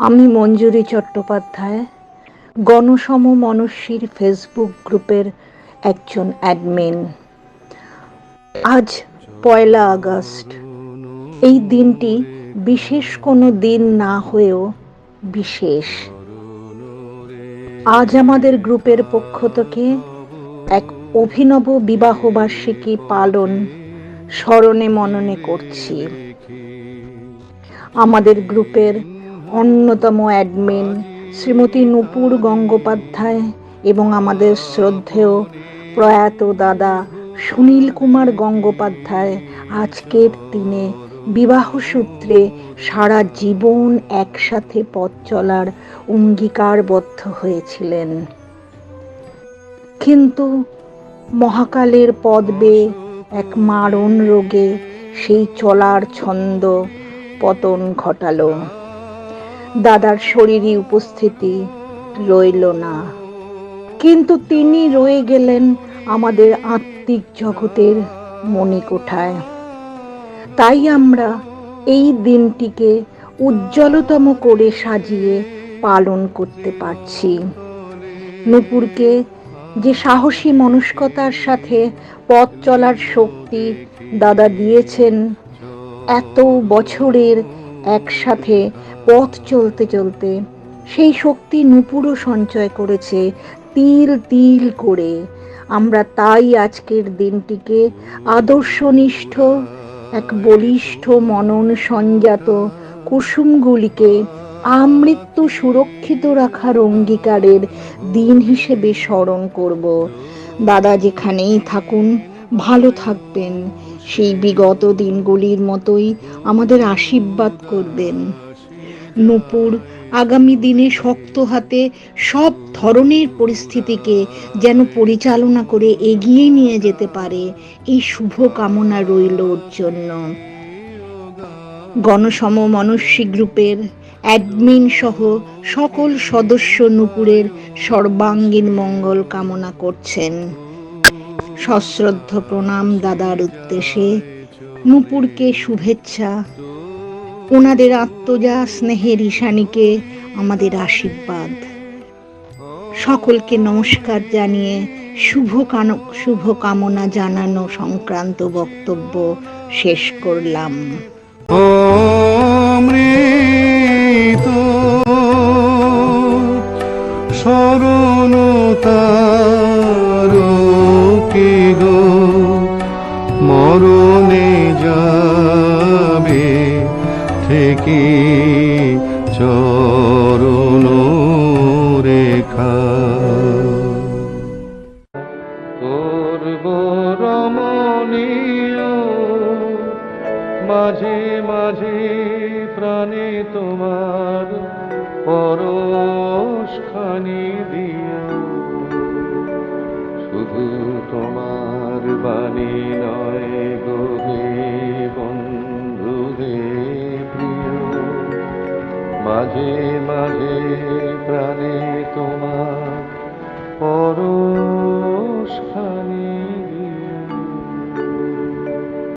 আমি মঞ্জুরি চট্টোপাধ্যায়, গণসম মনস্বীর ফেসবুক গ্রুপের একজন অ্যাডমিন। আজ ১লা আগস্ট। এই দিনটি বিশেষ কোনো দিন না হয়েও বিশেষ। আজ আমাদের গ্রুপের পক্ষ থেকে এক অভিনব বিবাহবার্ষিকী পালন স্মরণে মননে করছি। আমাদের গ্রুপের অন্যতম অ্যাডমিন শ্রীমতী নূপুর গঙ্গোপাধ্যায় এবং আমাদের শ্রদ্ধেয় প্রয়াত দাদা সুনীল কুমার গঙ্গোপাধ্যায় আজকের দিনে বিবাহসূত্রে সারা জীবন একসাথে পথ চলার অঙ্গীকারবদ্ধ হয়েছিলেন। কিন্তু মহাকালের পদ বেয়ে এক মারণ রোগে সেই চলার ছন্দ পতন ঘটালো। দাদার শরীরী উপস্থিতি রইল না, কিন্তু তিনি রয়ে গেলেন আমাদের আত্মিক জগতের মণিকোঠায়। তাই আমরা এই দিনটিকে উজ্জ্বলতম করে সাজিয়ে পালন করতে পারছি। নূপুরকে যে সাহসী মনস্কতার সাথে পথ চলার শক্তি দাদা দিয়েছেন, এত বছরের একসাথে পথ চলতে চলতে সেই শক্তি নূপুরও সঞ্চয় করেছে তিল তিল করে। আমরা তাই আজকের দিনটিকে আদর্শনিষ্ঠ এক বলিষ্ঠ মনন সঞ্জাত কুসুমগুলিকে আমৃত্যু সুরক্ষিত রাখার অঙ্গীকারের দিন হিসেবে স্মরণ করব। দাদা যেখানেই থাকুন ভালো থাকবেন, সেই বিগত দিনগুলির মতোই আমাদের আশীর্বাদ করবেন। নূপুর আগামী দিনে শক্ত হাতে সব ধরনের পরিস্থিতিকে যেন পরিচালনা করে এগিয়ে নিয়ে যেতে পারে, এই শুভ কামনা রইল ওর জন্য। গণসম মনস্বী গ্রুপের অ্যাডমিন সহ সকল সদস্য নূপুরের সর্বাঙ্গীন মঙ্গল কামনা করছেন। সশ্রদ্ধ প্রণাম দাদার উদ্দেশ্যে, নূপুরকে শুভেচ্ছা, ওনাদের আত্মজা স্নেহের ঈশানীকে আমাদের আশীর্বাদ। সকলকে নমস্কার জানিয়ে শুভ কামনা জানানো সংক্রান্ত বক্তব্য শেষ করলাম। অমৃত শরণতার কি গো মরণে যাবে থেকে চরণ রেখা করব রমণীয় মাঝে মাঝে প্রাণে তোমার পরশখানি দিও, শুধু তোমার বাণী নয় গো হে বন্ধু হে প্রিয়, মাঝে মাঝে প্রাণে তোমার পরশখানি দিও।